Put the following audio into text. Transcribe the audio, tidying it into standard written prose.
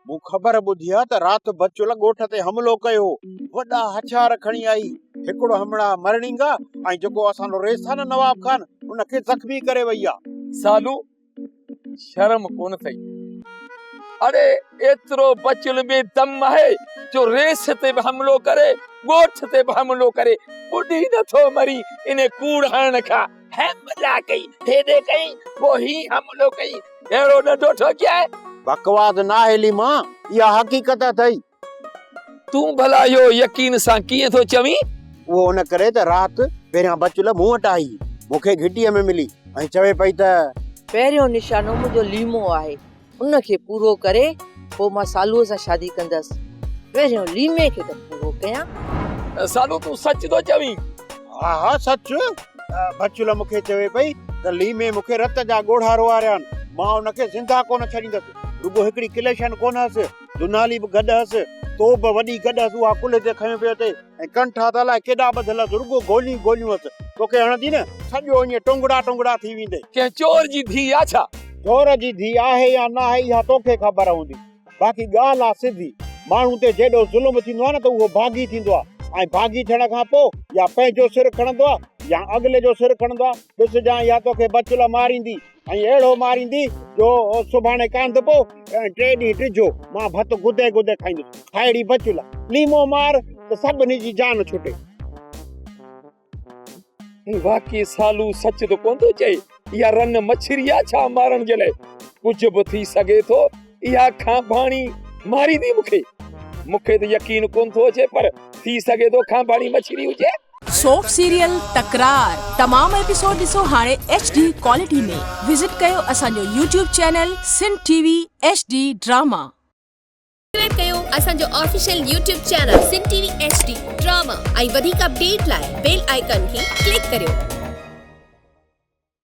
मूं ख़बर ॿुधी आहे त राति बचुल ॻोठ ते हमिलो कयो, वॾा हथियार खणी आई, हिकिड़ो हमड़ा मरड़ींगा ऐं जेको असांजो रेस आहे न नवाब खान उनखे ज़ख्मी करे वई आहे। सालू शर्म कोन थई? अरे एतिरो बचुल में दम आहे जो रेस ते बि हमलो करे, ॻोठ ते बि हमलो करे, ॿुधी नथो मरी इन कूड़ हणण खां। हमला कई, हेॾे कई, पोइ ही हमलो कई, अहिड़ो नंढो ठोकिया आहे। बकवास ना हेली मां, इहा हक़ीक़त अथई। तूं भला इहो यकीन सां कीअं थो चवीं? उहो उन करे त राति पहिरियां बचुल मूं वटि आई, मूंखे घिटीअ में मिली ऐं चवे पई त पहिरियों निशानो मुंहिंजो लीमो आहे, उनखे पूरो करे पोइ मां सालूअ सां शादी कंदसि। पहिरियों लीमे खे त पूरो कयां। सालू तूं सच थो चवीं? हा हा सच। बचुल मूंखे चवे पई त लीमे मूंखे रत जा ॻोढ़ा रोआरिया आहिनि, मां उनखे ज़िंदा कोन छॾींदसि। रुगो हिकिड़ी किलेशन कोन हुअसि, दुनाली बि गॾु हुअसि, तोप वॾी गॾु हुअसि, उहा कुल्हे ते खयो पियो अचे ऐं कंठा त अलाए केॾा ॿधल हुअसि, रुगो गोलियूं गोलियूं हुअसि। तोखे हणंदी न सॼो ईअं टुंगड़ा टुंगड़ा थी वेंदे। कंहिं चोर जी धीउ आहे छा? चोर जी धीउ आहे या न आहे इहा तोखे ख़बर हूंदी, बाक़ी ॻाल्हि आहे सिधी। माण्हू ते जेॾो ज़ुल्म थींदो आहे न त उहो भागी थींदो आहे, ऐं भागी थियण खां पोइ या पंहिंजो सिर खणंदो आहे या अॻिले जो सिर खणंदो आहे। ॾिसजांइ या तोखे बचुल मारींदी ऐं अहिड़ो मारींदी जो सुभाणे कांधबो ऐं टे ॾींहं टिजो मां भत गुदे गुदे खाईंदुसि। खाइड़ी बचुल, लीमो मार त सभिनी जी जान छुटे। वाकई सालू सच तो कोन थो चए? इहा रन मछरी आहे छा मारण जे लाइ? कुझु बि थी सघे थो, इहा खां भाणी मारी दी मूंखे त यकीन कोन थो अचे, पर थी सघे थो खां भाणी मछरी हुजे। सोप सीरियल तकरार तमाम एपिसोड ॾिसो हाणे HD क्वालिटी में। विजिट कयो असांजो YouTube channel Sindh TV HD drama. Subscribe कयो असांजो official YouTube channel Sindh TV HD drama ऐं वधीक अपडेट लाइ बेल आइकन खे क्लिक करियो।